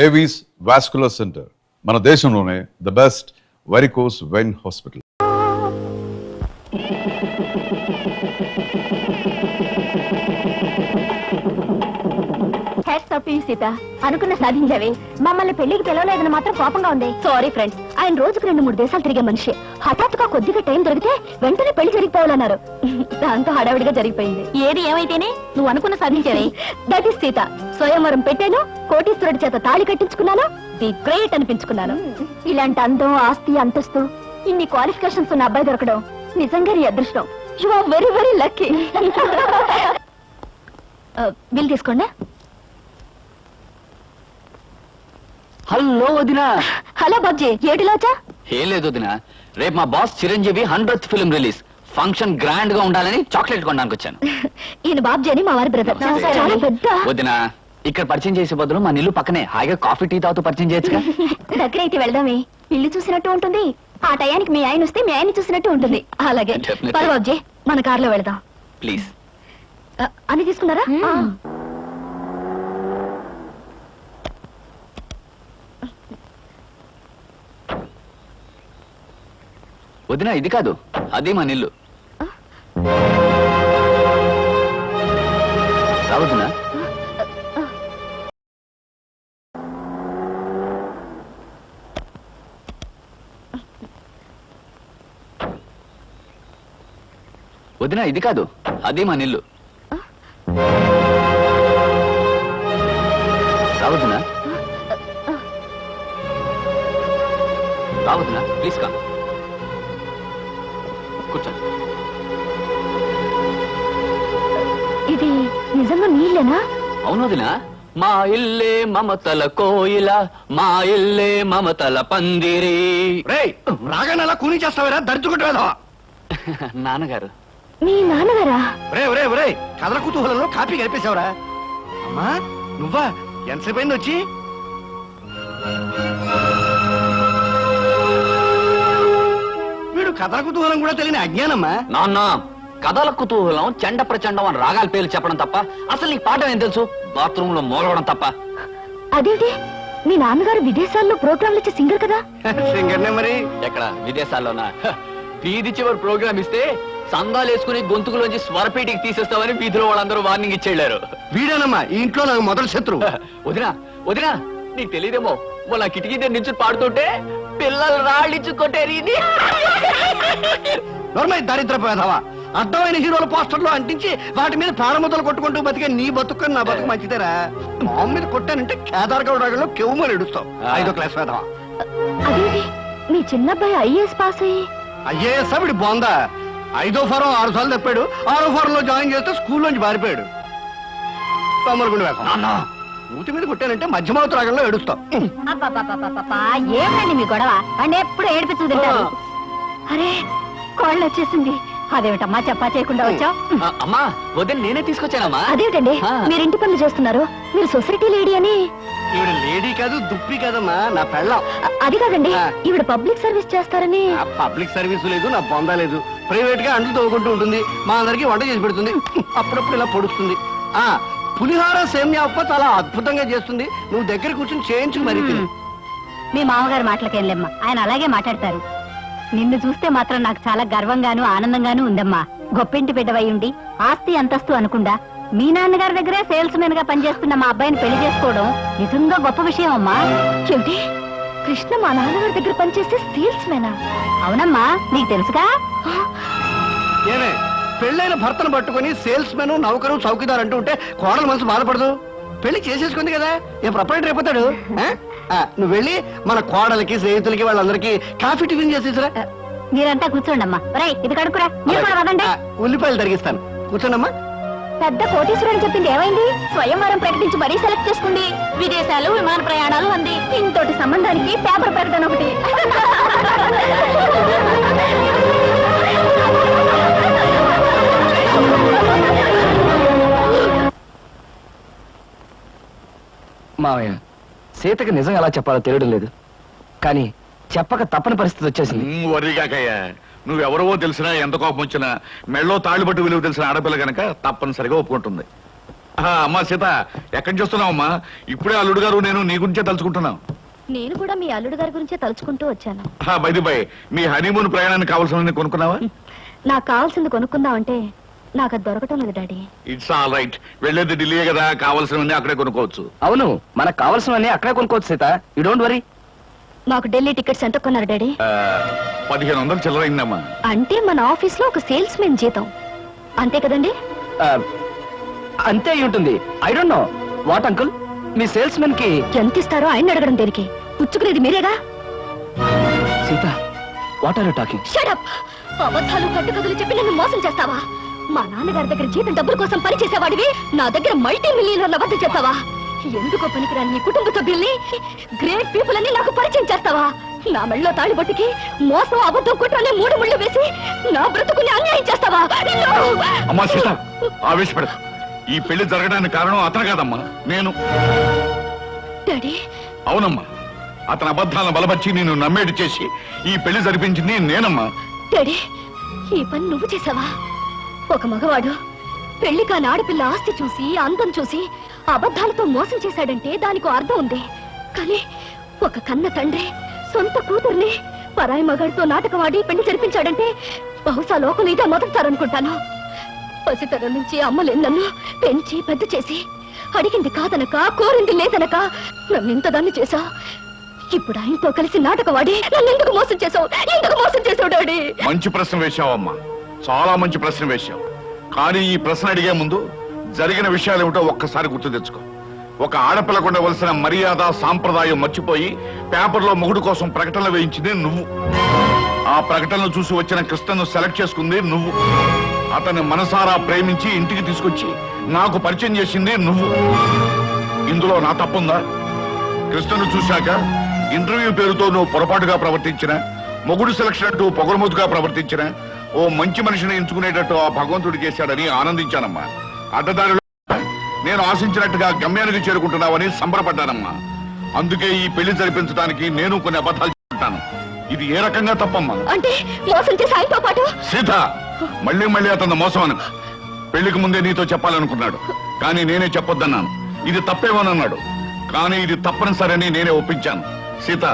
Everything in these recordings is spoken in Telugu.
ఏవీస్ వాస్కులర్ సెంటర్ మన దేశంలోనే the best varicose vein hospital. Sita అనుకున్న సాధించావే. మమ్మల్ని పెళ్లికి పిలవలేదని మాత్రం కోపంగా ఉంది. సారీ ఫ్రెండ్స్, ఆయన రోజుకు 2-3 దేశాలు తిరిగే మనిషి. హఠాత్తుగా కొద్దిగా టైం దొరికితే వెంటనే పెళ్లి జరిగిపోవాలన్నారు. దాంతో హడావిడిగా జరిగిపోయింది. ఏది ఏమైతేనే నువ్వు అనుకున్న సాధించావే. That is Sita. స్వయంవరం పెట్టాను, కోటీశ్వరుడి చేత తాళి కట్టించుకున్నాను, ది గ్రేట్ అనిపించుకున్నాను. ఇలాంటి అందం, ఆస్తి, అంతస్తు, ఇన్ని క్వాలిఫికేషన్స్ ఉన్న అబ్బాయి దొరకడం నిజంగా నీ అదృష్టం. You are very very lucky. Bill తీసుకోండి. హలో వదినా. హలో బాబ్జీ, ఏటిలోచా? ఏం లేదు వదినా, రేపు మా boss Chiranjeevi 100th film release. Function grand గా ఉండాలని చాక్లెట్ కొనడానికి వచ్చాను. ఈయన బాబ్జీ అని మా వారి బ్రదర్. చాలా పెద్ద. వదినా, ఇక్కడ పరిచయం చేసే బదులు మా ఇల్లు పక్కనే హాయిగా కాఫీ టీ తాగుతూ పరిచయం చేయొచ్చుగా. దగ్గర అయితే వెళ్దామే, ఇల్లు చూసినట్టు ఉంటుంది. ఆ టయానికి మీ ఆయన వస్తే మీ ఆయన చూసినట్టు ఉంటుంది. అలాగే పద బాబ్జీ, మన కార్లో వెళ్దాం ప్లీజ్. అని తీసుకున్నారా? వదినా, ఇది కాదు, అది మన ఇల్లు. వదినా, వదినా, ఇది కాదు, అది మన ఇల్లు. రావద్దునా? రావద్దునా? ప్లీజ్ కా కూర్చోండి. ఇది నిజంగా నీళ్ళేనా? అవును వదినా, మా ఇల్లే మమతల కోయిల, మా ఇల్లే మమతల పందిరి. రాగానే అలా కూని చేస్తావరా, దర్చుకుంటా. నాన్నగారు. మీ నాన్నగారా? కథల కుతూహలంలో కాపీ కలిపేశావురా. అమ్మా నువ్వా? ఎంతసేపు అయింది వచ్చి? వీడు కథల కుతూహలం కూడా తెలియని అజ్ఞానమ్మా. నాన్న, కథల కుతూహలం చండ ప్రచండం అని రాగాల పేర్లు చెప్పడం తప్ప అసలు నీకు పాఠం ఏం తెలుసు? బాత్రూమ్ లో మూలవడం తప్ప. అదేంటి, మీ నాన్నగారు విదేశాల్లో ప్రోగ్రాంలు ఇచ్చే సింగర్ కదా? సింగర్నే మరి. ఎక్కడ విదేశాల్లోనా? వీధి చివరి ప్రోగ్రామ్ ఇస్తే సందాలు వేసుకుని గొంతుకులోంచి స్వరపేటికి తీసేస్తామని వీధిలో వాళ్ళందరూ వార్నింగ్ ఇచ్చేళ్లారు. వీడేనమ్మా ఈ ఇంట్లో నాకు మొదటి శత్రువు. వదినా వదినా, నీకు తెలియదేమో, వాళ్ళ కిటికీ దగ్గర నుంచి పాడుతుంటే పిల్లలు రాళ్ళిచ్చుకొట్టేరి. నోర్మై దరిద్రపోయేదావా, అర్థమైన హీరోల పోస్టర్లు అంటించి వాటి మీద ప్రాణముద్దలు కొట్టుకుంటూ బతికే నీ బతుకు నా బతుకు మంచిదేరా. మామ మీద కొట్టానంటే కేదార్గౌడ్ రాగంలో కెవ్వుమని ఎడుస్తావు. 5వ క్లాస్ వేదవా. అదేంటి, మీ చిన్నబ్బాయి ఐఏఎస్ పాస్ అయ్యి? ఐఏఎస్ వీడి బాగుందా? 5వ ఫారం 6 సార్లు తప్పాడు. 6వ ఫారం లో జాయిన్ చేస్తే స్కూల్లోంచి పారిపోయాడు. తొమ్మలగుండి వేసం. ఊటి మీద కొట్టానంటే మధ్యమావతి రాగంలో ఏడుస్తావు. ఏమండి మీ గొడవ? అంటే ఎప్పుడు ఏడిపించు తింటారు. అరే కోళ్ళు వచ్చేసింది. అదేమిటమ్మా చెప్పా చేయకుండా వచ్చావు? అమ్మా వదిన నేనే తీసుకొచ్చానమ్మా. అదేమిటండి మీరు ఇంటి పనులు చేస్తున్నారు? మీరు సొసైటీ లేడీ అని. ఈవిడ లేడీ కాదు, దుప్పి కాదమ్మా, నా పెళ్ళం. అది కాదండి, ఈవిడ పబ్లిక్ సర్వీస్ చేస్తారని. పబ్లిక్ సర్వీస్ లేదు, నా బొందా లేదు. ప్రైవేట్ గా అంట్లు తోగుకుంటూ ఉంటుంది, మా అందరికి వంట చేసి పెడుతుంది, అప్పుడప్పుడు ఇలా పొడుస్తుంది. పులిహార సేమ్యా ఉప్ప చాలా అద్భుతంగా చేస్తుంది. నువ్వు దగ్గర కూర్చొని చేయించు మరి. మీ మామగారు మాటలకేం లేమ్మా, ఆయన అలాగే మాట్లాడతారు. నిన్ను చూస్తే మాత్రం నాకు చాలా గర్వంగాను ఆనందంగాను ఉందమ్మా. గొప్పింటి బిడ్డవై ఉండి ఆస్తి అంతస్తు అనుకుండా మీ నాన్నగారి దగ్గరే సేల్స్ మెన్ గా పనిచేస్తున్న మా అబ్బాయిని పెళ్లి చేసుకోవడం నిజంగా గొప్ప విషయం అమ్మా. చెవిటి, కృష్ణ మా నాన్నగారి దగ్గర పనిచేస్తే సేల్స్ మెనా? అవునమ్మా, నీకు తెలుసుగా. ఏమే, పెళ్ళైన భర్తను పట్టుకుని సేల్స్ మెన్, నౌకరు, చౌకీదార్ అంటూ ఉంటే కోడల మనసు బాధపడదు? పెళ్లి చేసేసుకుంది కదా, ఏ ప్రొపరేటర్ అయిపోతాడు. నువ్వు వెళ్ళి మన కోడలకి, స్నేహితులకి, వాళ్ళందరికీ కాఫీ టిఫిన్ చేసేసరా. మీరంతా కూర్చోండమ్మా. ఇది కడుకురా. ఉల్లిపాయలు తరిగిస్తాను, కూర్చోండమ్మా. పెద్ద కోటీశ్వరుడు చెప్పింది ఏమైంది? స్వయంవరం ప్రకటించి మరీ సెలెక్ట్ చేసుకుంది. విదేశాలు, విమాన ప్రయాణాలు అంది. ఇంతటి సంబంధానికి పేపర్ ప్రకటన ఒకటి. మావయ్య, సీతకి నిజం ఎలా చెప్పాలో తెలియడం లేదు, కానీ చెప్పక తప్పని పరిస్థితి వచ్చేసింది. వరిగాకయ్యా, నువ్వెవరవో తెలిసినా ఎంత కోపం వచ్చినా మెళ్ళో తాళ్ళు పట్టు విలువ తెలిసిన ఆడపిల్ల గనక తప్పనిసరిగా ఒప్పుకుంటుంది. అమ్మా సీత ఎక్కడి నుంచి వస్తున్నావమ్మా? ఇప్పుడే అల్లుడు గారు నేను నీ గురించే తలుచుకుంటున్నాం. నేను కూడా మీ అల్లుడు గారి గురించే తలుచుకుంటూ వచ్చాను. బైది బై, మీ హనీమూన్ ప్రయాణానికి కావాల్సిన కొనుక్కున్నావా? నాకు కావాల్సింది కొనుక్కుందామంటే నాకు అది దొరకటం లేదు డాడీ. It's all right. వెళ్ళేది ఢిల్లీ కదా, కావాల్సినవన్నీ అక్కడే కొనుక్కోవచ్చు. అవును, మనకు కావాల్సినవన్నీ అక్కడే కొనుక్కోవచ్చు సీత. You don't worry. మాకు ఢిల్లీ టికెట్స్ ఎంత కొన్నారు డాడీ? 1500 చిల్లరైందమ్మా. అంటే మన ఆఫీస్ లో ఒక సేల్స్ మెన్ జీతం అంతే కదండి? అంతే అయి ఉంటుంది. I don't know what uncle, మీ సేల్స్ మెన్ కి ఎంత ఇస్తారో ఆయన అడగడం దేనికి? పుచ్చుకునేది మీరేగా. Seetha, what are you talking? Shut up. అబద్ధాలు కట్టుకథలు చెప్పి నన్ను మోసం చేస్తావా? మా నాన్నగారి దగ్గర జీతం డబ్బుల కోసం పని చేసేవాడివి నా దగ్గర మల్టీ మిలియనర్ల వద్ద చేస్తావా? ఎందుకో పనికిరాని నీ కుటుంబ సభ్యుల్ని, గ్రేట్ పీపుల్ అని నాకు పరిచయం చేస్తావా? నా మెళ్ళలో తాళిబొట్టుకి మోసం, అబద్ధం, కుట్రనే 3 ముళ్ళు వేసి నా బ్రతుకుని అన్యాయం చేస్తావా? అమ్మా సీత, ఆవేశపడదు. ఈ పెళ్లి జరగడానికి కారణం అతను కాదమ్మా, నేను. డాడీ. అవునమ్మా, అతని అబద్ధాలను బలపరిచి నేను నమ్మేటి చేసి ఈ పెళ్లి జరిపించింది నేనమ్మా. డాడీ, ఈ పని నువ్వు చేసావా? ఒక మగవాడు పెళ్లి కాని ఆడపిల్ల ఆస్తి చూసి, అందం చూసి అబద్ధాలతో మోసం చేశాడంటే దానికి అర్థం ఉంది. కానీ ఒక కన్న తండ్రి సొంత కూతుర్ని పరాయి మగాడితో నాటకవాడి పెళ్లి జరిపించాడంటే బహుశా లోకం ఇదే మొదలుతారనుకుంటాను. పసితరం నుంచి అమ్మలేని నన్ను పెంచి పెద్ద చేసి అడిగింది కాదనక, కోరింది లేదనక నన్ను ఇంతదాన్ని చేశా. ఇప్పుడు ఆయనతో కలిసి నాటకవాడి నన్ను ఎందుకు మోసం చేశావు? ఎందుకు మోసం చేశావు డాడీ? మంచి ప్రశ్న వేశావమ్మా, చాలా మంచి ప్రశ్న వేశావు. కానీ ఈ ప్రశ్న అడిగే ముందు జరిగిన విషయాలు ఏమిటో ఒక్కసారి గుర్తు తెచ్చుకో. ఒక ఆడపిల్లకు ఉండవలసిన మర్యాద, సాంప్రదాయం మర్చిపోయి పేపర్లో మొగుడు కోసం ప్రకటనలు వేయించింది నువ్వు. ఆ ప్రకటనలు చూసి వచ్చిన కృష్ణను సెలెక్ట్ చేసుకుంది నువ్వు. అతన్ని మనసారా ప్రేమించి ఇంటికి తీసుకొచ్చి నాకు పరిచయం చేసింది నువ్వు. ఇందులో నా తప్పుందా? కృష్ణను చూశాక ఇంటర్వ్యూ పేరుతో నువ్వు పొరపాటుగా ప్రవర్తించిన, మొగుడు సెలక్షన్ అంటూ పొగరమోతుగా ప్రవర్తించిన, ఓ మంచి మనిషిని ఎంచుకునేటట్టు ఆ భగవంతుడు చేశాడని ఆనందించానమ్మా. అడ్డదారిలో నేను ఆశించినట్టుగా గమ్యానికి చేరుకుంటున్నావని సంబరపడ్డానమ్మా. అందుకే ఈ పెళ్లి జరిపించడానికి నేను కొన్ని అబద్ధాలు చెప్తాను. ఇది ఏ రకంగా తప్పమ్మా? అంటే మోసం చేసి ఆయనతో పాటు సీత, మళ్ళీ మళ్ళీ అతను మోసం అను. పెళ్లికి ముందే నీతో చెప్పాలనుకున్నాడు, కానీ నేనే చెప్పొద్దన్నాను. ఇది తప్పేమోనన్నాడు, కానీ ఇది తప్పనిసరని నేనే ఒప్పించాను. సీత,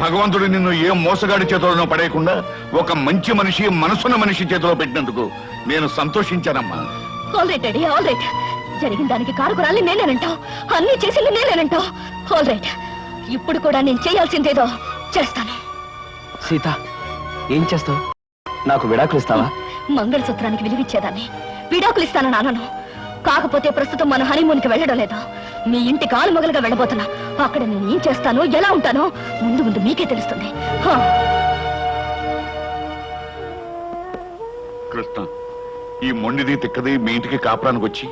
భగవంతుడు నిన్ను ఏ మోసగాడి చేతిలోనో పడేయకుండా ఒక మంచి మనిషి, మనసున్న మనిషి చేతిలో పెట్టినందుకు నేను సంతోషించానమ్మా. All right daddy, all right. జరిగిన దానికి కారుకురాలి నేనేనంటావు, అన్ని చేసింది నేనేనంటావు. ఆల్ రైట్, ఇప్పుడు కూడా నేను చేయాల్సిందేదో చేస్తాను. సీత, ఏం చేస్తావు? నాకు విడాకులు ఇస్తావా? మంగళసూత్రానికి విలువిచ్చేదాన్ని విడాకులు ఇస్తానని అనను. కాకపోతే ప్రస్తుతం మన హనీమూన్కి వెళ్ళడం లేదా, మీ ఇంటి కాలు మొగలుగా వెళ్ళబోతున్నా. అక్కడ నేను ఏం చేస్తానో, ఎలా ఉంటానో ముందు ముందు మీకే తెలుస్తుంది. కృష్ణ, ఈ మొండిది తిక్కది మీ ఇంటికి కాపురానికి వచ్చి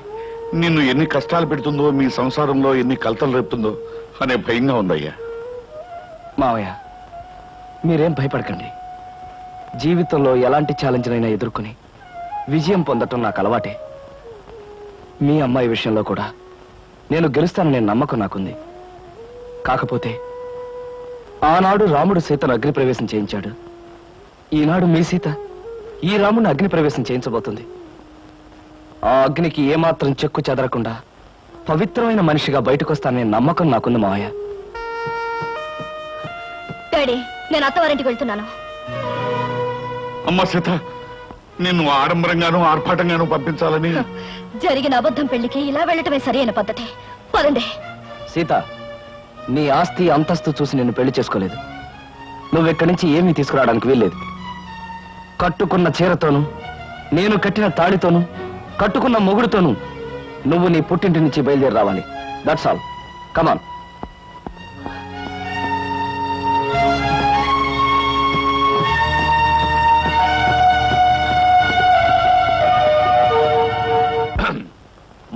నిన్ను ఎన్ని కష్టాలు పెడుతుందో, మీ సంసారంలో ఎన్ని కలతలు రేపుతుందో అనే భయంగా ఉందయ్యా. మావయ్య, మీరేం భయపడకండి. జీవితంలో ఎలాంటి ఛాలెంజ్నైనా ఎదుర్కొని విజయం పొందటం నాకు అలవాటే. మీ అమ్మాయి విషయంలో కూడా నేను గెలుస్తాననే నమ్మకం నాకుంది. కాకపోతే ఆనాడు రాముడు సీతను అగ్నిప్రవేశం చేయించాడు. ఈనాడు మీ సీత ఈ రాముడిని అగ్నిప్రవేశం చేయించబోతుంది. ఆ అగ్నికి ఏమాత్రం చెక్కు చెదరకుండా పవిత్రమైన మనిషిగా బయటకొస్తాననే నమ్మకం నాకుంది మావయ్య. డాడీ, నేను అత్తవారింటికి వెళ్తున్నాను. అమ్మ సీత, నిన్ను ఆడంబరంగానూ ఆర్భాటంగానూ పంపించాలని జరిగిన అబద్ధం పెళ్లికి ఇలా వెళ్ళటమే సరైన పద్ధతి. పదండి. సీత, నీ ఆస్తి అంతస్తు చూసి నిన్ను పెళ్లి చేసుకోలేదు. నువ్వెక్కడి నుంచి ఏమీ తీసుకురావడానికి వీల్లేదు. కట్టుకున్న చీరతోనూ, నేను కట్టిన తాళితోనూ, కట్టుకున్న మొగుడుతోనూ నువ్వు నీ పుట్టింటి నుంచి బయలుదేరి రావాలి. That's all. కమాన్.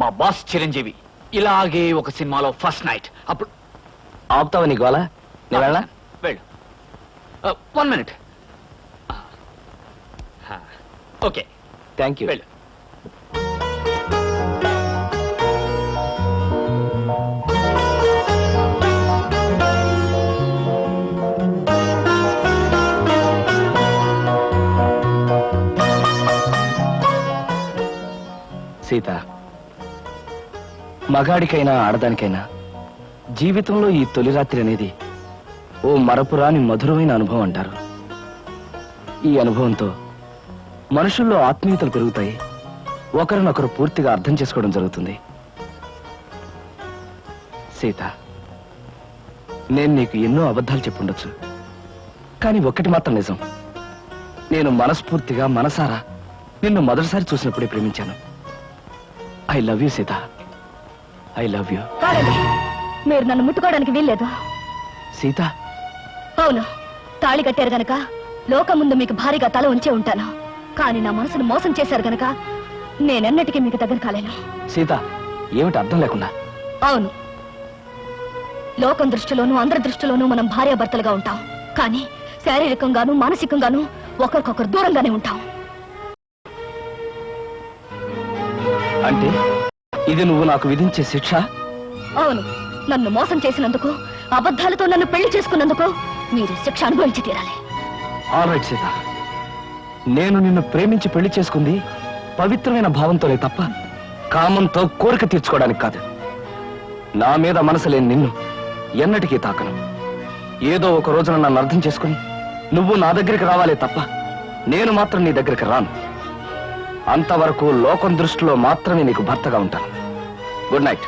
మా బాస్ చిరంజీవి ఇలాగే ఒక సినిమాలో ఫస్ట్ నైట్ అప్పుడు ఆపుతావా నీ గోలా? నేను వెళ్ళా? వెళ్ళు. 1 minute. Okay, thank you. వెళ్ళు. సీత, మగాడికైనా ఆడదానికైనా జీవితంలో ఈ తొలి రాత్రి అనేది ఓ మరపురాని మధురమైన అనుభవం అంటారు. ఈ అనుభవంతో మనుషుల్లో ఆత్మీయతలు పెరుగుతాయి, ఒకరినొకరు పూర్తిగా అర్థం చేసుకోవడం జరుగుతుంది. సీత, నేను నీకు ఎన్నో అబద్ధాలు చెప్పుండొచ్చు, కానీ ఒక్కటి మాత్రం నిజం. నేను మనస్ఫూర్తిగా మనసారా నిన్ను మొదటిసారి చూసినప్పుడే ప్రేమించాను. I love you Sita, I love you. కాదండి, మీరు నన్ను ముట్టుకోవడానికి వీల్లేదు. సీత, అవును, తాళి కట్టారు గనక లోకం ముందు మీకు భారీగా తల ఉంచే ఉంటాను. కానీ నా మనసును మోసం చేశారు గనక నేనెన్నటికీ మీకు దగ్గర కాలేను. సీత, ఏమిటి అర్థం లేకుండా? అవును, లోకం దృష్టిలోనూ అందరి దృష్టిలోనూ మనం భార్యాభర్తలుగా ఉంటాం, కానీ శారీరకంగాను మానసికంగాను ఒకరికొకరు దూరంగానే ఉంటాం. అంటే ఇది నువ్వు నాకు విధించే శిక్ష? అవును, నన్ను మోసం చేసినందుకు, అబద్ధాలతో నన్ను పెళ్లి చేసుకున్నందుకు మీరు శిక్ష అనుభవించి తీరాలి. ఆల్ రైట్ సీత, నేను నిన్ను ప్రేమించి పెళ్లి చేసుకుంది పవిత్రమైన భావంతోనే తప్ప కామంతో కోరిక తీర్చుకోవడానికి కాదు. నా మీద మనసు లేని నిన్ను ఎన్నటికీ తాకను. ఏదో ఒక రోజున నన్ను అర్థం చేసుకుని నువ్వు నా దగ్గరికి రావాలే తప్ప నేను మాత్రం నీ దగ్గరికి రాను. అంతవరకు లోకం దృష్టిలో మాత్రమే నీకు భర్తగా ఉంటాను. Good night.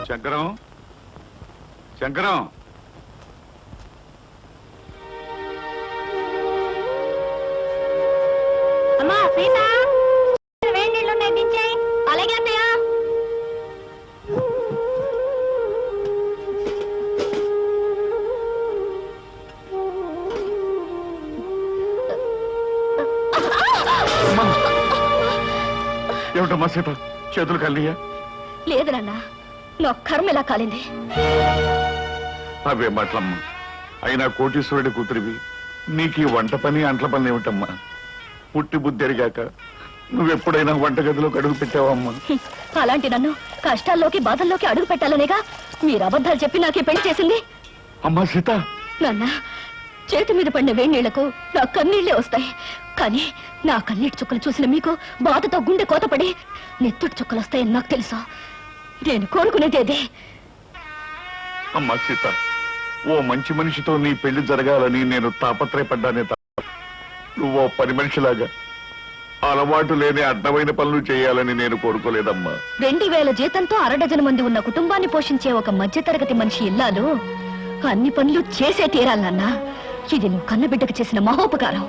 శంకరం, శంకరం, అమ్మా సీత, వేడి నీళ్ళు ఉన్నాయి, దించేయ్. అలాగే అత్తయ్య. ఏమిటమ్మా సీత, చేతులు కలియా? లేదు నాన్న, నా కర్మ ఇలా కాలింది. అవే మాటలమ్మా, అయినా కోటీశ్వరుడి కూతురివి, నీకు ఈ వంట పని అంట్ల పని ఏమిటమ్మా? పుట్టి బుద్ధి ఎరిగాక నువ్వెప్పుడైనా వంటగదిలోకి అడుగు పెట్టావమ్మా? అలాంటి నన్ను కష్టాల్లోకి బాధల్లోకి అడుగు పెట్టాలనేగా మీరు అబద్ధాలు చెప్పి నాకే పెళ్లి చేసింది. అమ్మా సీత, నాన్న, చేతి మీద పడిన వేడి నీళ్లకు నా కన్నీళ్లే వస్తాయి, కానీ నా కన్నీటి చుక్కలు చూసిన మీకు బాధతో గుండె కోతపడి నెత్తుటి చుక్కలు వస్తాయని నాకు తెలుసు. నేను కోరుకునేది అదే. అమ్మా సీత, ఓ మంచి మనిషితో నీ పెళ్లి జరగాలని నేను తాపత్రయపడ్డానే తప్ప నువ్వో పని మనిషిలాగా అలవాటు లేని అడ్డమైన పనులు చేయాలని నేను కోరుకోలేదమ్మా. 2000 జీతంతో 6 మంది ఉన్న కుటుంబాన్ని పోషించే ఒక మధ్యతరగతి మనిషి ఇల్లాలు అన్ని పనులు చేసే తీరాలన్నా. ఇది నువ్వు కన్నబిడ్డకు చేసిన మహోపకారం.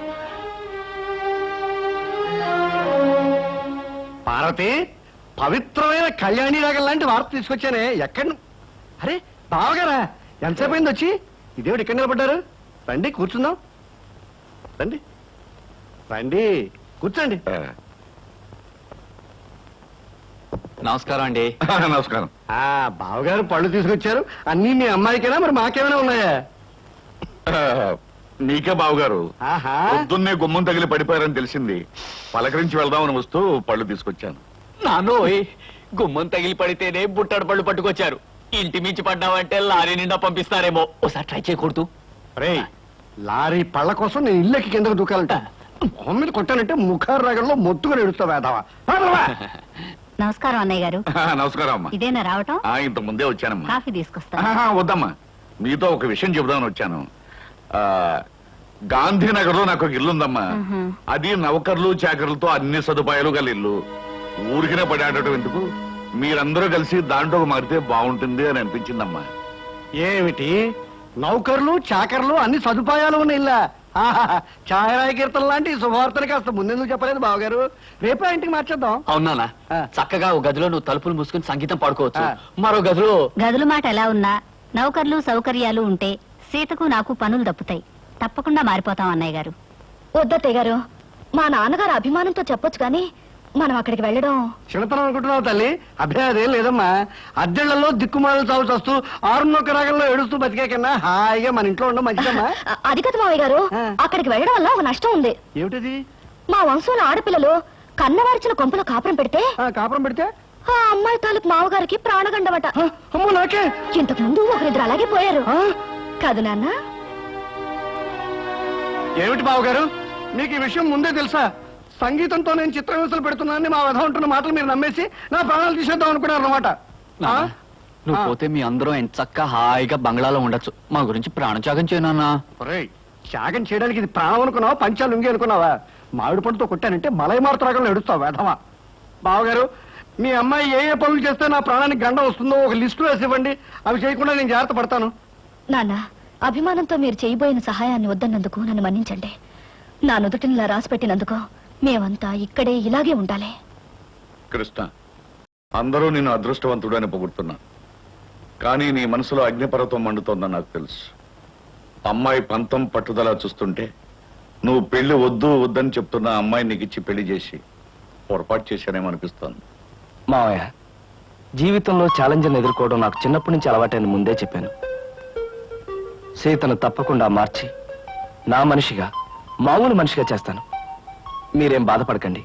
పార్వతి, పవిత్రమైన కళ్యాణి రాగం లాంటి వార్త తీసుకొచ్చానే. ఎక్కడ? అరే బావగారా, ఎంతసేపు అయింది వచ్చి? ఇదేమిటి ఇక్కడ నిలబడ్డారు? రండి కూర్చుందాం. రండి రండి, కూర్చోండి. నమస్కారం అండి. నమస్కారం. బావగారు పళ్ళు తీసుకొచ్చారు. అన్నీ మీ అమ్మాయికైనా మరి మాకేమైనా ఉన్నాయా? నీకే బావగారు, ఆహా, పొద్దున్నే గుమ్మం తగిలి పడిపోయారని తెలిసింది. పలకరించి వెళ్దామని వస్తూ పళ్ళు తీసుకొచ్చాను. నానోయ్, గుమ్మం తగిలి పడితేనే బుట్టడు పళ్ళు పట్టుకొచ్చారు. ఇంటి మించి పడ్డావంటే లారీ నిండా పంపిస్తారేమో. ఒకసారి ట్రై చేయకూడదు? రే, లారీ పళ్ళ కోసం నేను ఇల్లెక్కి కిందకు దూకాలంట. మొహం మీద కొట్టానంటే ముఖారు రాగంలో మొత్తుగా ఎడుస్తావు వేదావా. నమస్కారం అన్నయ్య గారు. నమస్కారం అమ్మా. ఇదేనా రావటం? ఇంత ముందే వచ్చానమ్మా. కాఫీ తీసుకొస్తా. వద్దమ్మా, మీతో ఒక విషయం చెబుదామని వచ్చాను. గాంధీనగర్ లో నాకు ఒక ఇల్లు ఉందమ్మా. అది నౌకర్లు చాకర్లతో అన్ని సదుపాయాలు గల ఇల్లు. ఊరికినే పడాడటం ఎందుకు, మీరందరూ కలిసి దాంట్లో మారితే బాగుంటుంది అని అనిపించిందమ్మా. ఏమిటి, నౌకర్లు చాకర్లు అన్ని సదుపాయాలు ఉన్న ఇల్లా? ఛాయరాయ కీర్తన లాంటి శుభవార్తని కాస్త ముందెందుకు చెప్పలేదు బావగారు? రేపు ఇంటికి మార్చేద్దాం. అవునా? చక్కగా ఒక గదిలో నువ్వు తలుపులు మూసుకుని సంగీతం పాడుకోవచ్చు, మరో గదిలో గదుల మాట ఎలా ఉన్నా నౌకర్లు సౌకర్యాలు ఉంటే సీతకు నాకు పనులు దప్పుతాయి. తప్పకుండా మారిపోతాం అన్నయ్య గారు. వద్దత్తయ్య గారు, మా నాన్నగారు అభిమానంతో చెప్పొచ్చు కానీ మనం అక్కడికి వెళ్ళడం చిన్నతనం అనుకుంటున్నావు తల్లి. అభ్యాదేం లేదమ్మా. అద్దెళ్లలో దిక్కుమాలు చావు చస్తూ 6 రాగంలో ఏడుస్తూ బతికే కన్నా హాయిగా మన ఇంట్లో ఉండడం మంచిదమ్మా. అది కదా మావయ్య గారు, అక్కడికి వెళ్ళడం వల్ల ఒక నష్టం ఉంది. ఏమిటది? మా వంశంలో ఆడపిల్లలు కన్నవారిచిన కొంపలో కాపురం పెడితే కాపురం పెడితే ఆ అమ్మాయి తాలూకు మావగారికి ప్రాణగండవట. అమ్మో నాకే. ఇంతకు ముందు ఒకరిద్దరు అలాగే పోయారు కాదు నాన్న? ఏమిటి బావగారు, మీకు ఈ విషయం ముందే తెలుసా? సంగీతంతో నేను చిత్రహింసలు పెడుతున్నానని మా వధ ఉంటున్న మాటలు మీరు నమ్మేసి నా ప్రాణాలు తీసేద్దాం అనుకున్నారు అనమాట. నాన్న, నువ్వు పోతే మీ అందరూ ఎంచక్కా హాయిగా బంగ్లాలో ఉండొచ్చు. మా గురించి ప్రాణత్యాగం చేయనన్నా. త్యాగం చేయడానికి ఇది ప్రాణం అనుకున్నావా, పంచాలు ఉంగి అనుకున్నావా? మామిడి పండుతో కొట్టానంటే మలై మారుతరాగంలో ఎడుస్తావు వేధవా. బావగారు, మీ అమ్మాయి ఏ ఏ పనులు చేస్తే నా ప్రాణానికి గండం వస్తుందో ఒక లిస్టు వేసి ఇవ్వండి. అవి చేయకుండా నేను జాగ్రత్త పడతాను. నాన్న, అభిమానంతో మీరు చేయబోయిన సహాయాన్ని వద్దన్నందుకు నన్ను మన్నించండి. నా నుదుటిని ఇలా రాసి పెట్టినందుకు మేమంతా ఇక్కడే ఇలాగే ఉండాలి. కృష్ణ, అందరూ నిన్ను అదృష్టవంతుడు అని పొగుడుతున్నా, కానీ నీ మనసులో అగ్నిపర్వతం మండుతోందని నాకు తెలుసు. అమ్మాయి పంతం పట్టుదల చూస్తుంటే నువ్వు పెళ్లి వద్దు వద్దని చెప్తున్న అమ్మాయి నీకు ఇచ్చి పెళ్లి చేసి పొరపాటు చేశానేమో అనిపిస్తోంది. మావయ్య, జీవితంలో ఛాలెంజ్ని ఎదుర్కోవడం నాకు చిన్నప్పటి నుంచి అలవాటైన ముందే చెప్పాను. సీతను తప్పకుండా మార్చి నా మనిషిగా, మామూలు మనిషిగా చేస్తాను. మీరేం బాధపడకండి.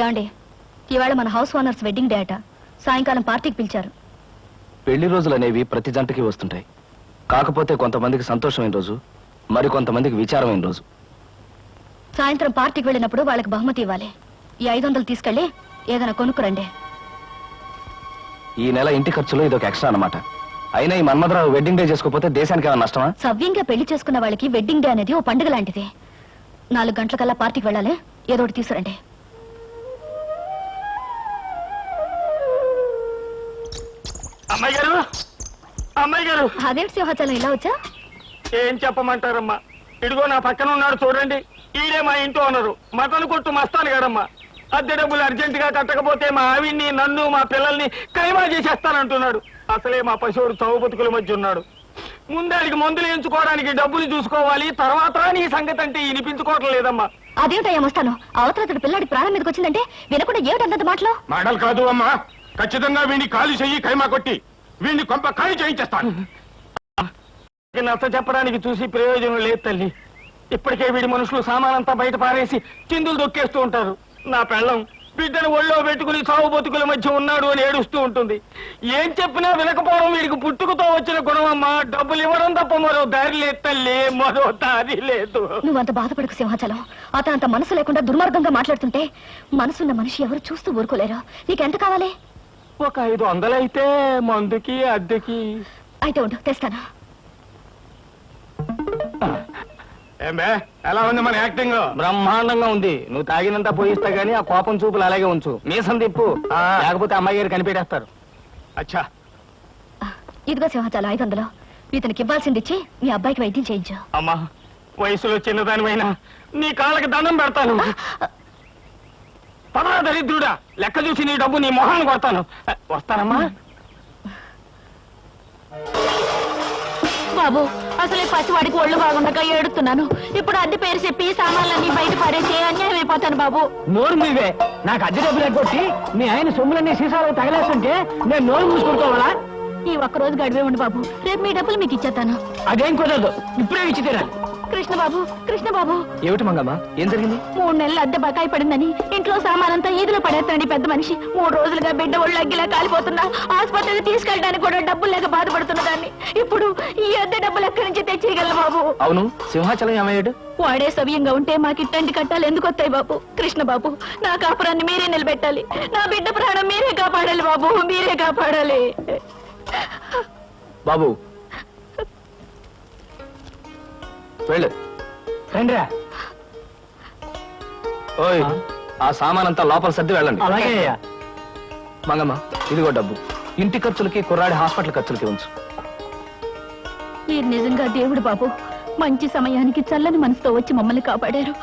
ఏమండి, ఇవాళ మన హౌస్ ఓనర్స్ వెడ్డింగ్ డే అట. సాయంకాలం పార్టీకి పిలిచారు. పెళ్లి రోజులు అనేవి ప్రతి జంటకి వస్తుంటాయి. కాకపోతే కొంతమందికి సంతోషమైన రోజు, మరి కొంతమందికి విచారమైన రోజు. సాయంత్రం పార్టీకి వెళ్ళినప్పుడు వాళ్ళకి బహుమతి ఇవ్వాలి. ఈ 500 తీసుకెళ్ళి ఏదైనా కొనుక్కురండి. ఈ నెల ఇంటి ఖర్చులో ఇదొక ఎక్స్ట్రా అన్నమాట. అయినా ఈ మన్మధరావు వెడ్డింగ్ డే చేసుకోకపోతే దేశానికి ఏమైనా నష్టమా? సవ్యంగా పెళ్లి చేసుకున్న వాళ్ళకి వెడ్డింగ్ డే అనేది ఓ పండుగ లాంటిది. 4 గంటలకల్లా పార్టీకి వెళ్ళాలి. ఏదో ఒకటి తీసుకురండి. అమ్మాయి గారు, అమ్మాయి గారు, అదేంటి సింహాచలం ఇలా వచ్చా? ఏం చెప్పమంటారమ్మా? ఇదిగో నా పక్కన ఉన్నాడు చూడండి, ఈడే మా ఇంట్లో ఉన్నారు. మటన్ కొట్టు మస్తాను గారమ్మా. అద్దె డబ్బులు అర్జెంట్ గా కట్టకపోతే మా ఆవిడ్ని, నన్ను, మా పిల్లల్ని కైమా చేసేస్తానంటున్నాడు. అసలే మా పశువుడు చౌ బతుకుల మధ్య ఉన్నాడు. ముందాడికి మందులు ఎంచుకోవడానికి డబ్బులు చూసుకోవాలి, తర్వాత నీ సంగతి అంటే వినిపించుకోవటం లేదమ్మా. అదేమిటయ్యా వస్తాను. అవతల పిల్లాడి ప్రాణం మీదకి వచ్చిందంటే వినకుండా ఏమిటంత మాటలు? మాటలు కాదు అమ్మా, ఖచ్చితంగా వీడిని ఖాళీ చెయ్యి, కైమా కొట్టి వీడిని కొంప ఖాళీ చేయించేస్తాను. నచ్చ చెప్పడానికి చూసి ప్రయోజనం లేదు తల్లి. ఇప్పటికే వీడి మనుషులు సామానంతా బయట పారేసి చిందులు దొక్కేస్తూ ఉంటారు. నా పెళ్ళం బిడ్డను ఒళ్ళో పెట్టుకుని సాగు బతుకుల మధ్య ఉన్నాడు అని ఏడుస్తూ ఉంటుంది. ఏం చెప్పినా వినకపోవడం వీడికి పుట్టుకతో వచ్చిన గుణమమ్మా. డబ్బులు ఇవ్వడం తప్ప మరో దారి లేదు తల్లి, మరో దారి లేదు. నువ్వంత బాధపడకు సింహాచలం. అతను అంత మనసు లేకుండా దుర్మార్గంగా మాట్లాడుతుంటే మనసున్న మనిషి ఎవరు చూస్తూ ఊరుకోలేరు. నీకెంత కావాలి? ఒక 500 అయితే మందుకి అద్దెకి. అయితే ఉండు, తెస్తాను. ఏమే, ఎలా ఉంది మన యాక్టింగ్? బ్రహ్మాండంగా ఉంది. నువ్వు తాగినంత పోయిస్తా గానీ ఆ కోపం చూపులు అలాగే ఉంచు. మీసం తిప్పు, లేకపోతే అమ్మాయి గారు కనిపెట్టేస్తారు. అచ్చా, ఇదిగో సింహాచలం 500. ఇతనికి ఇవ్వాల్సింది ఇచ్చి మీ అబ్బాయికి వైద్యం చేయించు. అమ్మా, వయసులో చిన్నదానివైనా నీ కాళ్ళకి దండం పెడతాను. పదరా దరిద్రుడా, లెక్క చూసి నీ డబ్బు నీ మొహాన్ని కొడతాను. వస్తానమ్మా. బాబు, అసలే పసివాడికి ఒళ్ళు బాగుండగా ఏడుతున్నాను. ఇప్పుడు అద్దె పేరు చెప్పి సామాన్లన్నీ బయట పడేసి అన్యాయం అయిపోతాను బాబు. నోరు మీవే. నాకు అద్దె డబ్బులు ఎగ్గొట్టి మీ ఆయన సొమ్ములన్నీ సీసాలు తగలేస్తుంటే నేను నోరు మూసుకుంటావాలా? ఈ ఒక్కరోజు గడివే ఉండి బాబు, రేపు మీ డబ్బులు మీకు ఇచ్చేస్తాను. అదేం కుదరదు, ఇప్పుడే ఇచ్చి తీరాలి. కృష్ణ బాబు, కృష్ణ బాబు. ఏమిటి మంగమ్మ, ఏం జరిగింది? 3 నెలలు అద్దె బకాయి పడిందని ఇంట్లో సామానంతా ఈదులో పడేస్తాడు పెద్ద మనిషి. 3 రోజులుగా బిడ్డ ఒళ్ళు అగ్గిలా కాలిపోతున్నా ఆసుపత్రికి తీసుకెళ్ళడానికి కూడా డబ్బులు లేక బాధపడుతున్న దాన్ని ఇప్పుడు ఈ అద్దె డబ్బులు ఎక్కడి నుంచి తెచ్చేయగల బాబు? అవును, సింహాచలం ఏమయ్యాడు? వాడే సవ్యంగా ఉంటే మాకు ఇట్టండి కట్టాలి ఎందుకు వస్తాయి బాబు? కృష్ణ బాబు, నా కాపురాన్ని మీరే నిలబెట్టాలి. నా బిడ్డ ప్రాణం మీరే కాపాడాలి బాబు, మీరే కాపాడాలి. బాబు వెళ్ళు. రండిరా. ఓయ్, ఆ సామానంతా లోపల సర్ది వెళ్ళండి. అలాగే. మంగమ్మ, ఇదిగో డబ్బు. ఇంటి ఖర్చులకి, కుర్రాడి హాస్పిటల్ ఖర్చులకి ఉంచు. మీరు నిజంగా దేవుడు బాబు. మంచి సమయానికి చల్లని మనసుతో వచ్చి మమ్మల్ని కాపాడారు.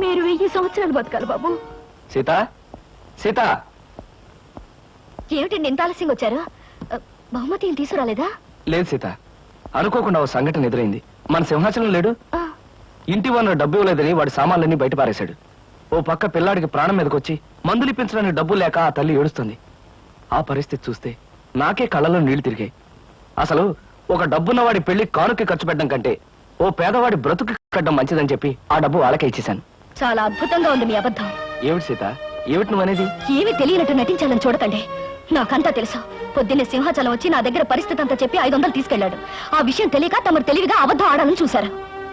మీరు 1000 సంవత్సరాలు బతకాలి బాబు. సీత, సీత. ఏమిటండి ఇంత ఆలస్యంగా వచ్చారు? బహుమతి ఏం తీసుకురాలేదా? లేదు సీత, అనుకోకుండా ఓ సంఘటన ఎదురైంది. మన సింహాచలం లేడు, ఆ, ఇంటి ఓనర్ డబ్బు ఇవ్వలేదని వాడి సామాన్లన్నీ బయట పారేశాడు. ఓ పక్క పిల్లాడికి ప్రాణం మీదకొచ్చి మందులు ఇప్పించడానికి డబ్బు లేక ఆ తల్లి ఏడుస్తుంది. ఆ పరిస్థితి చూస్తే నాకే కళ్ళలో నీళ్లు తిరిగాయి. అసలు ఒక డబ్బున్న వాడి పెళ్లి కానుక ఖర్చు పెట్టడం కంటే ఓ పేదవాడి బ్రతుకు కట్టడం మంచిదని చెప్పి ఆ డబ్బు వాళ్ళకే ఇచ్చేశాను. చాలా అద్భుతంగా ఉంది మీ అబద్ధం. ఏమిటి సీత, ఏమిటి నువ్వు అనేది? ఏమీ తెలియనట్టు నటించాలని చూడకండి. నాకంతా తెలుసు. పొద్దున్నే సింహాచలం వచ్చి నా దగ్గర పరిస్థితి అంతా చెప్పి 500 తీసుకెళ్లాడు. ఆ విషయం తెలియక తమరు తెలివిగా అబద్ధం ఆడాలని చూశారు.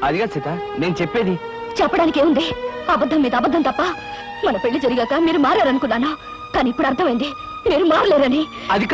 అదిగా సీత నేను చెప్పేది. చెప్పడానికి ఏముంది? అబద్ధం మీద అబద్ధం తప్ప. మన పెళ్లి జరిగాక మీరు మారారనుకున్నాను, కానీ ఇప్పుడు అర్థమైంది మీరు మారలేరని. అది